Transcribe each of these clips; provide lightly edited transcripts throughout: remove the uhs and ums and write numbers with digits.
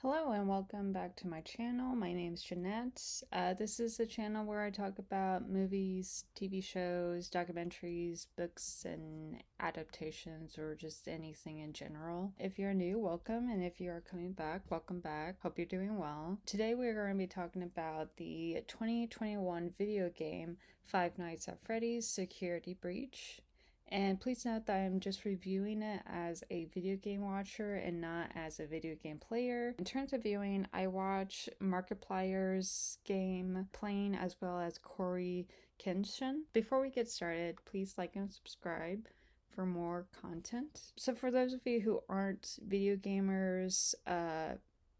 Hello and welcome back to my channel. My name is Jeanette. This is a channel where I talk about movies, TV shows, documentaries, books, and adaptations, or just anything in general. If you're new, welcome, and if you are coming back, welcome back. Hope you're doing well. Today we're going to be talking about the 2021 video game Five Nights at Freddy's Security Breach. And please note that I'm just reviewing it as a video game watcher and not as a video game player. In terms of viewing, I watch Markiplier's game playing as well as CoryxKenshin. Before we get started, please like and subscribe for more content. So for those of you who aren't video gamers,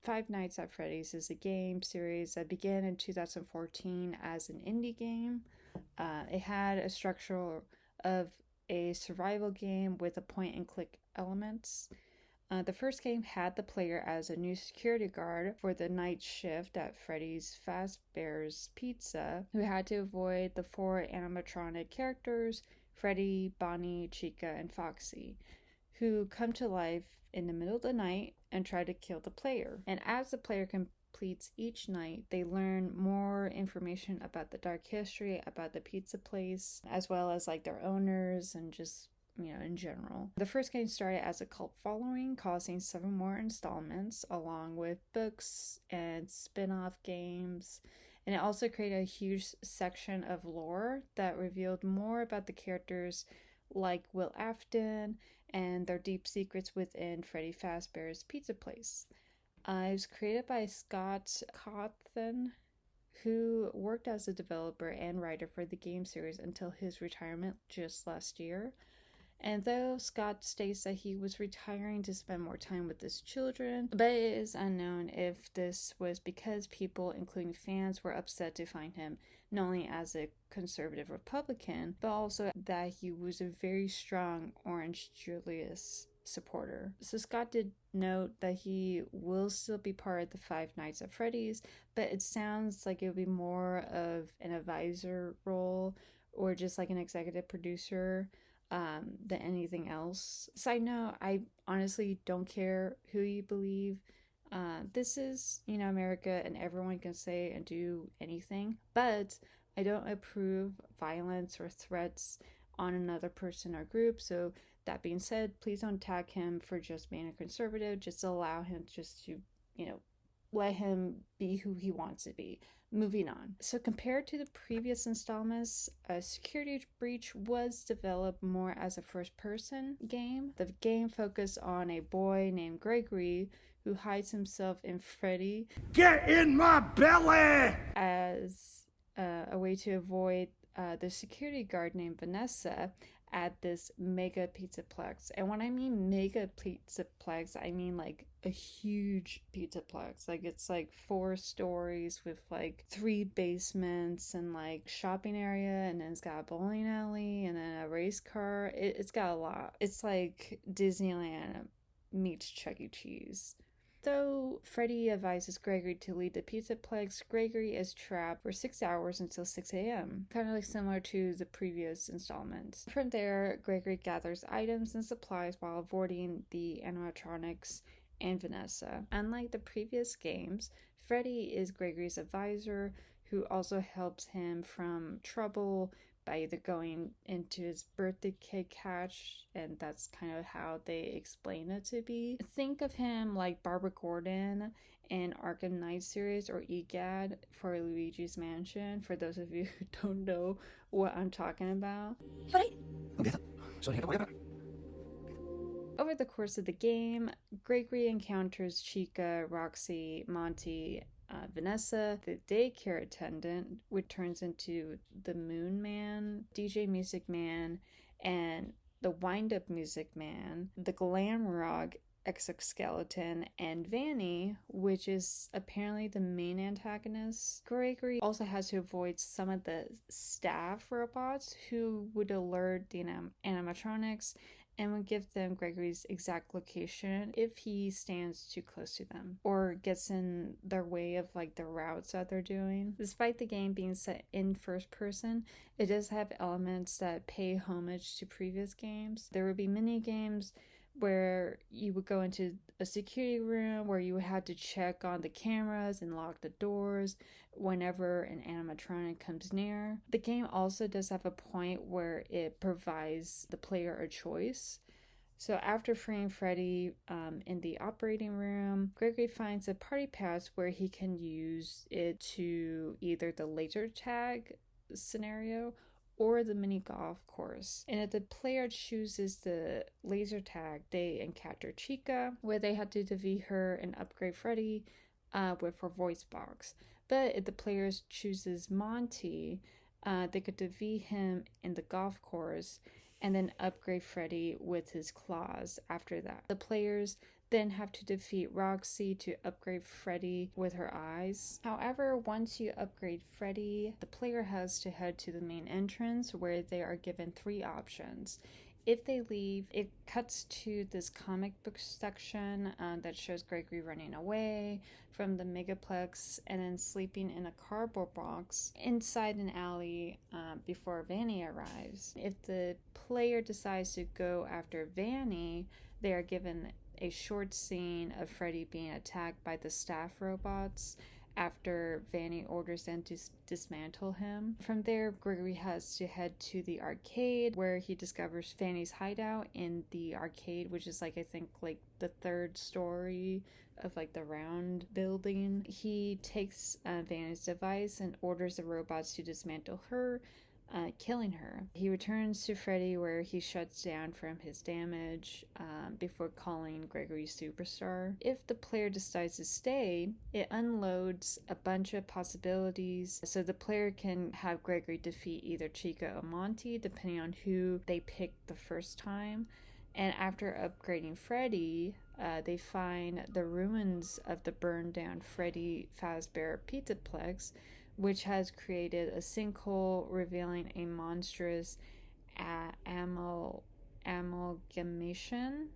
Five Nights at Freddy's is a game series that began in 2014 as an indie game. It had a structure of a survival game with a point and click elements. The first game had the player as a new security guard for the night shift at Freddy's Fazbear's Pizza, who had to avoid the four animatronic characters, Freddy, Bonnie, Chica, and Foxy, who come to life in the middle of the night and try to kill the player. And as the player completes each night, they learn more information about the dark history about the pizza place, as well as like their owners and just, in general. The first game started as a cult following, causing 7 more installments along with books and spin-off games. And it also created a huge section of lore that revealed more about the characters like Will Afton and their deep secrets within Freddy Fazbear's pizza place. It was created by Scott who worked as a developer and writer for the game series until his retirement just last year. And though Scott states that he was retiring to spend more time with his children, but it is unknown if this was because people, including fans, were upset to find him not only as a conservative Republican, but also that he was a very strong Orange Julius supporter. So Scott did note that he will still be part of the Five Nights at Freddy's, but it sounds like it would be more of an advisor role or just like an executive producer than anything else. Side note, I honestly don't care who you believe. This is, America, and everyone can say and do anything, but I don't approve violence or threats on another person or group. So that being said, please don't tag him for just being a conservative. Just allow him just to, let him be who he wants to be. Moving on. So compared to the previous installments, Security Breach was developed more as a first-person game. The game focused on a boy named Gregory who hides himself in Freddy. Get in my belly! As a way to avoid the security guard named Vanessa at this mega pizzaplex. And when I mean mega pizzaplex, I mean like a huge pizzaplex. Like it's like 4 stories with like 3 basements and like shopping area, and then it's got a bowling alley and then a race car. It's got a lot. It's like Disneyland meets Chuck E. Cheese. Though Freddy advises Gregory to leave the pizzaplex, Gregory is trapped for 6 hours until 6 a.m., kind of like similar to the previous installment. From there, Gregory gathers items and supplies while avoiding the animatronics and Vanessa. Unlike the previous games, Freddy is Gregory's advisor, who also helps him from trouble by either going into his birthday cake catch, and that's kind of how they explain it to be. Think of him like Barbara Gordon in Arkham Knight series, or EGAD for Luigi's Mansion, for those of you who don't know what I'm talking about. Over the course of the game, Gregory encounters Chica, Roxy, Monty, Vanessa, the daycare attendant, which turns into the Moon Man, DJ Music Man, and the Wind-Up Music Man, the Glam Rock exoskeleton, and Vanny, which is apparently the main antagonist. Gregory also has to avoid some of the staff robots who would alert the animatronics and would give them Gregory's exact location if he stands too close to them or gets in their way of like the routes that they're doing. Despite the game being set in first person, it does have elements that pay homage to previous games. There would be mini games where you would go into a security room where you would have to check on the cameras and lock the doors whenever an animatronic comes near. The game also does have a point where it provides the player a choice. So after freeing Freddy in the operating room, Gregory finds a party pass where he can use it to either the laser tag scenario or the mini golf course. And if the player chooses the laser tag, they encounter Chica, where they have to defeat her and upgrade Freddy with her voice box. But if the player chooses Monty, they could defeat him in the golf course and then upgrade Freddy with his claws after that. The players then have to defeat Roxy to upgrade Freddy with her eyes. However, once you upgrade Freddy, the player has to head to the main entrance where they are given 3 options. If they leave, it cuts to this comic book section that shows Gregory running away from the megaplex and then sleeping in a cardboard box inside an alley before Vanny arrives. If the player decides to go after Vanny, they are given a short scene of Freddy being attacked by the staff robots after Vanny orders them to dismantle him. From there, Gregory has to head to the arcade where he discovers Vanny's hideout in the arcade, which is I think the 3rd story of the round building. He takes Vanny's device and orders the robots to dismantle her, killing her. He returns to Freddy where he shuts down from his damage before calling Gregory Superstar. If the player decides to stay, it unloads a bunch of possibilities so the player can have Gregory defeat either Chica or Monty depending on who they picked the first time. And after upgrading Freddy, they find the ruins of the burned down Freddy Fazbear Pizzaplex, which has created a sinkhole revealing a monstrous amalgamation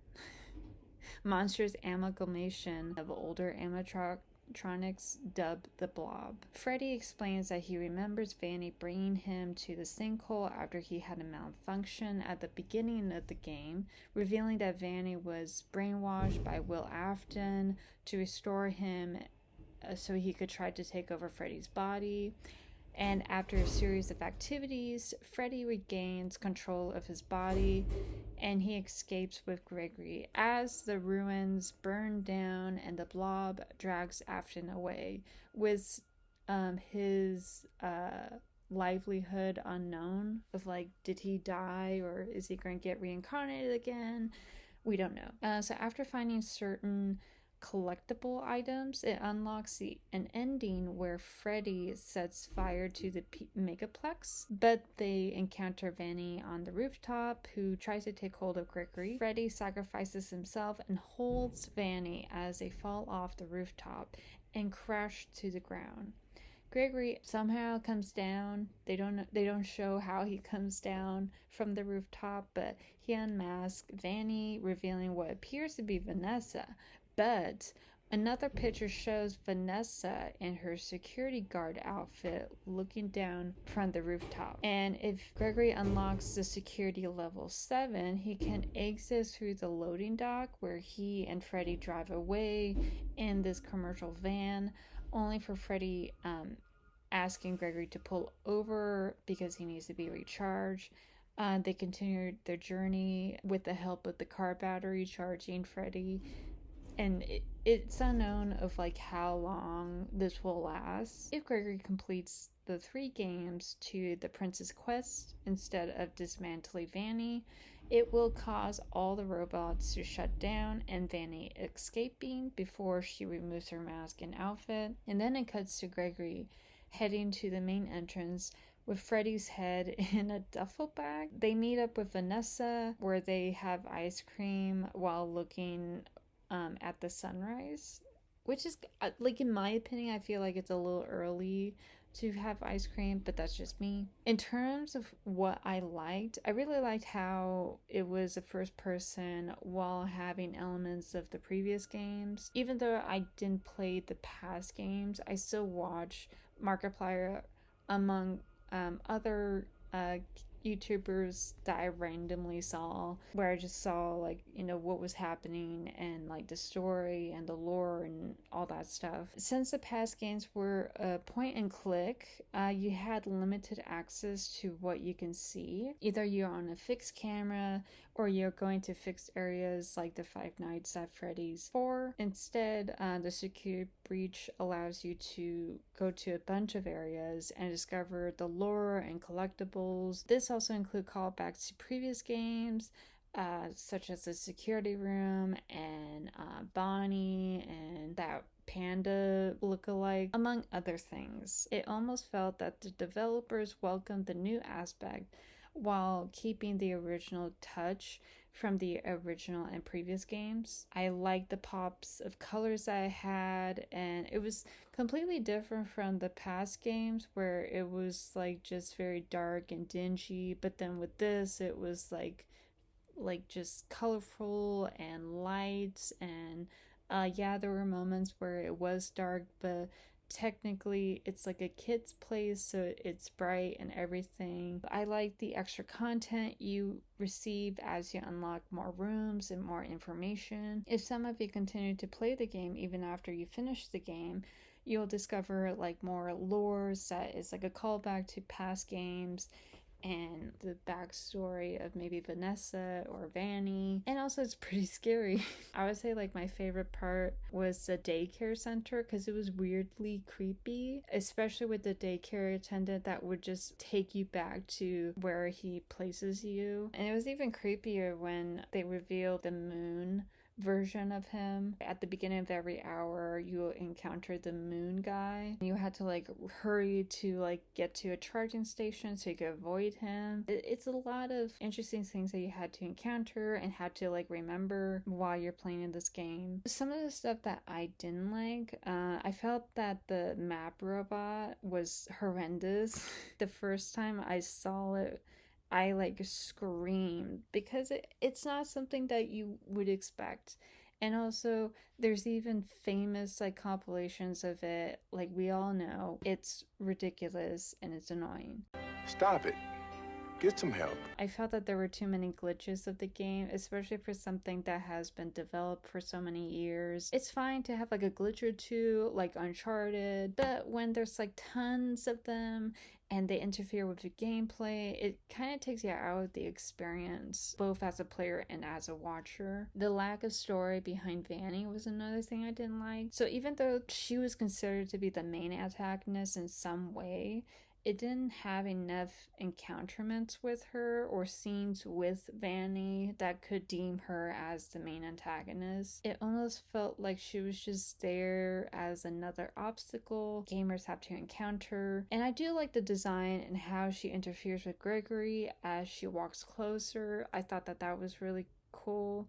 of older animatronics dubbed the Blob. Freddy explains that he remembers Vanny bringing him to the sinkhole after he had a malfunction at the beginning of the game, revealing that Vanny was brainwashed by Will Afton to restore him so he could try to take over Freddy's body. And after a series of activities, Freddy regains control of his body and he escapes with Gregory as the ruins burn down and the Blob drags Afton away, with his livelihood unknown of did he die or is he going to get reincarnated again? We don't know. So after finding certain collectible items, it unlocks an ending where Freddy sets fire to the megaplex, but they encounter Vanny on the rooftop who tries to take hold of Gregory. Freddy sacrifices himself and holds Vanny as they fall off the rooftop and crash to the ground. Gregory somehow comes down. They don't show how he comes down from the rooftop, but he unmasks Vanny, revealing what appears to be Vanessa. But another picture shows Vanessa in her security guard outfit looking down from the rooftop. And if Gregory unlocks the security level 7, he can exit through the loading dock where he and Freddy drive away in this commercial van, only for Freddy asking Gregory to pull over because he needs to be recharged. They continue their journey with the help of the car battery charging Freddy. And it's unknown of how long this will last. If Gregory completes the 3 games to the Prince's Quest instead of dismantling Vanny, it will cause all the robots to shut down and Vanny escaping before she removes her mask and outfit. And then it cuts to Gregory heading to the main entrance with Freddy's head in a duffel bag. They meet up with Vanessa where they have ice cream while looking at the sunrise, which is in my opinion, I feel like it's a little early to have ice cream, but that's just me. In terms of what I liked, I really liked how it was a first person while having elements of the previous games. Even though I didn't play the past games, I still watch Markiplier among other YouTubers that I randomly saw, where I just saw like, what was happening and like the story and the lore and all that stuff. Since the past games were point and click, you had limited access to what you can see. Either you're on a fixed camera or you're going to fixed areas like the Five Nights at Freddy's 4. Instead, the security breach allows you to go to a bunch of areas and discover the lore and collectibles. This also includes callbacks to previous games, such as the security room and Bonnie and that panda lookalike, among other things. It almost felt that the developers welcomed the new aspect while keeping the original touch from the original and previous games. I liked the pops of colors that I had, and it was completely different from the past games where it was like just very dark and dingy, but then with this it was like just colorful and lights, and yeah, there were moments where it was dark, but technically it's like a kid's place, so it's bright and everything. I like the extra content you receive as you unlock more rooms and more information. If some of you continue to play the game even after you finish the game, you'll discover like more lore that is like a callback to past games and the backstory of maybe Vanessa or Vanny. And also it's pretty scary. I would say like my favorite part was the daycare center because it was weirdly creepy, especially with the daycare attendant that would just take you back to where he places you. And it was even creepier when they revealed the moon version of him. At the beginning of every hour, you encounter the moon guy. You had to like hurry to like get to a charging station so you could avoid him. It's a lot of interesting things that you had to encounter and had to like remember while you're playing in this game. Some of the stuff that I didn't like, I felt that the map robot was horrendous. The first time I saw it, I like screamed because it's not something that you would expect. And also there's even famous like compilations of it. Like we all know it's ridiculous and it's annoying. Stop it. Get some help. I felt that there were too many glitches of the game, especially for something that has been developed for so many years. It's fine to have like a glitch or two, like Uncharted, but when there's like tons of them and they interfere with your gameplay, it kind of takes you out of the experience, both as a player and as a watcher. The lack of story behind Vanny was another thing I didn't like. So even though she was considered to be the main antagonist in some way, it didn't have enough encounterments with her or scenes with Vanny that could deem her as the main antagonist. It almost felt like she was just there as another obstacle gamers have to encounter. And I do like the design and how she interferes with Gregory as she walks closer. I thought that that was really cool.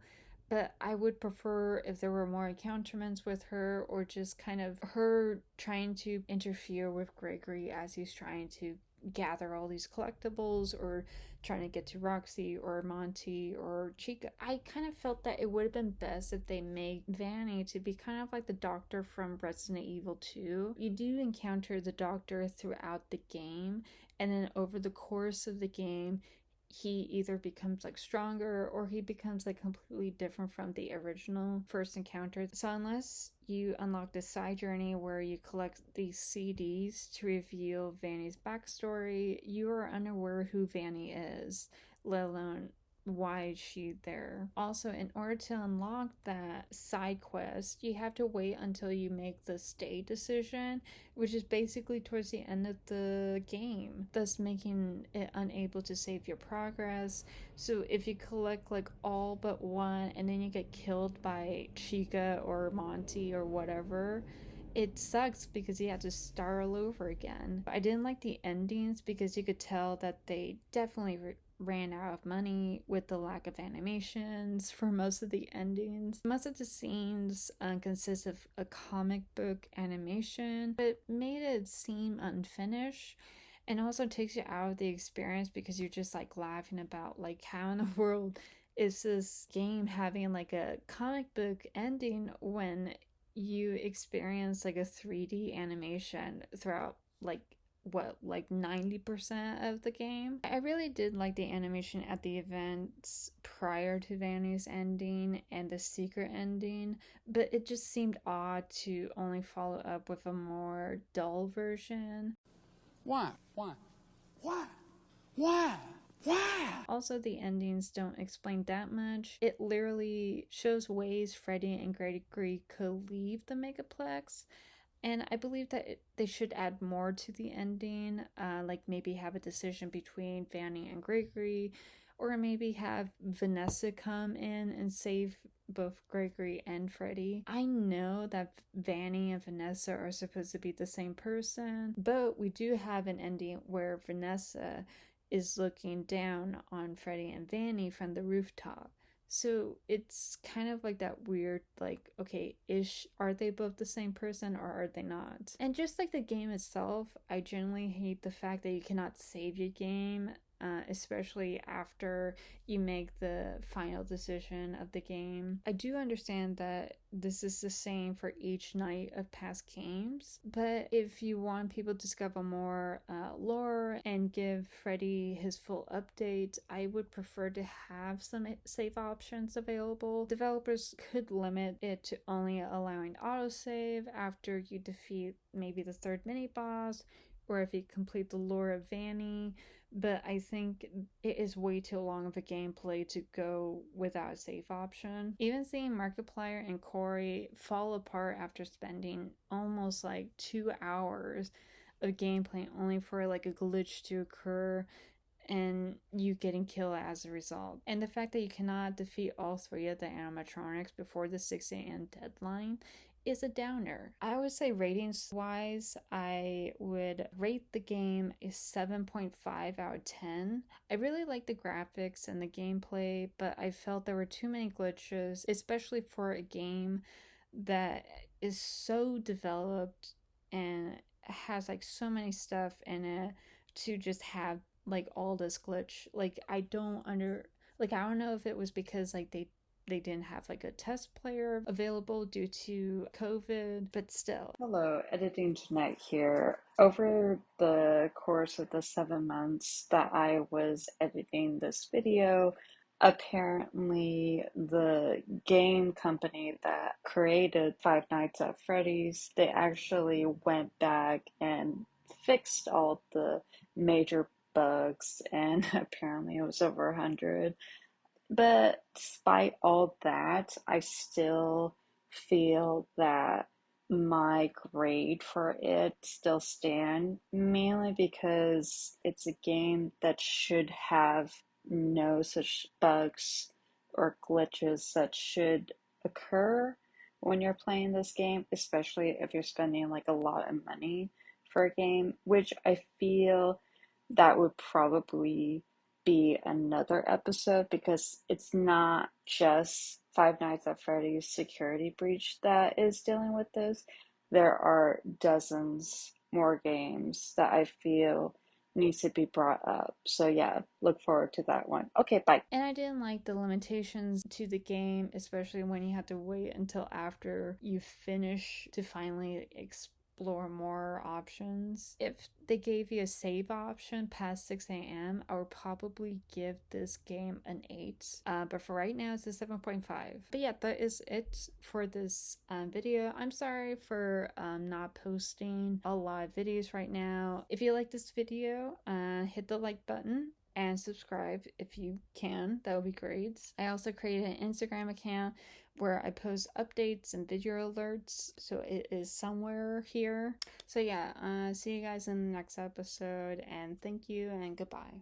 But I would prefer if there were more encounterments with her, or just kind of her trying to interfere with Gregory as he's trying to gather all these collectibles or trying to get to Roxy or Monty or Chica. I kind of felt that it would have been best if they made Vanny to be kind of like the doctor from Resident Evil 2. You do encounter the doctor throughout the game, and then over the course of the game, he either becomes like stronger or he becomes like completely different from the original first encounter. So unless you unlock the side journey where you collect these CDs to reveal Vanny's backstory, you are unaware who Vanny is, let alone why is she there. Also, in order to unlock that side quest, you have to wait until you make the stay decision, which is basically towards the end of the game, thus making it unable to save your progress. So if you collect like all but one and then you get killed by Chica or Monty or whatever, it sucks because you have to start all over again. I didn't like the endings because you could tell that they definitely ran out of money with the lack of animations for most of the endings. Most of the scenes consist of a comic book animation, but made it seem unfinished, and also takes you out of the experience because you're just like laughing about like how in the world is this game having like a comic book ending when you experience like a 3D animation throughout like what, like 90% of the game. I really did like the animation at the events prior to Vanny's ending and the secret ending, but it just seemed odd to only follow up with a more dull version. Why? Why? Why? Why? Why? Also, the endings don't explain that much. It literally shows ways Freddy and Gregory could leave the Megaplex, and I believe that they should add more to the ending, like maybe have a decision between Vanny and Gregory, or maybe have Vanessa come in and save both Gregory and Freddy. I know that Vanny and Vanessa are supposed to be the same person, but we do have an ending where Vanessa is looking down on Freddy and Vanny from the rooftop. So it's kind of like that weird, like, okay, are they both the same person or are they not? And just like the game itself, I generally hate the fact that you cannot save your game, especially after you make the final decision of the game. I do understand that this is the same for each night of past games, but if you want people to discover more lore and give Freddy his full update, I would prefer to have some save options available. Developers could limit it to only allowing autosave after you defeat maybe the third mini boss, or if you complete the lore of Vanny, but I think it is way too long of a gameplay to go without a save option. Even seeing Markiplier and Cory fall apart after spending almost like 2 hours of gameplay only for like a glitch to occur and you getting killed as a result. And the fact that you cannot defeat all 3 of the animatronics before the 6 a.m. deadline is a downer. I would say ratings wise, I would rate the game a 7.5 out of 10. I really like the graphics and the gameplay, but I felt there were too many glitches, especially for a game that is so developed and has like so many stuff in it to just have like all this glitch. Like I don't know if it was because like they didn't have like a test player available due to COVID, but still. Hello, Editing Jeanette here. Over the course of the 7 months that I was editing this video, apparently the game company that created Five Nights at Freddy's, they actually went back and fixed all the major bugs, and apparently it was over 100. But despite all that, I still feel that my grade for it still stand, mainly because it's a game that should have no such bugs or glitches that should occur when you're playing this game, especially if you're spending like a lot of money for a game, which I feel that would probably be another episode, because it's not just Five Nights at Freddy's security breach that is dealing with this. There are dozens more games that I feel needs to be brought up. So yeah, look forward to that one. Okay, bye. And I didn't like the limitations to the game, especially when you have to wait until after you finish to finally explore more options. If they gave you a save option past 6 a.m., I would probably give this game an 8. But for right now, it's a 7.5. But yeah, that is it for this video. I'm sorry for not posting a lot of videos right now. If you like this video, hit the like button and subscribe if you can. That would be great. I also created an Instagram account where I post updates and video alerts, so it is somewhere here. So yeah, see you guys in the next episode, and thank you and goodbye.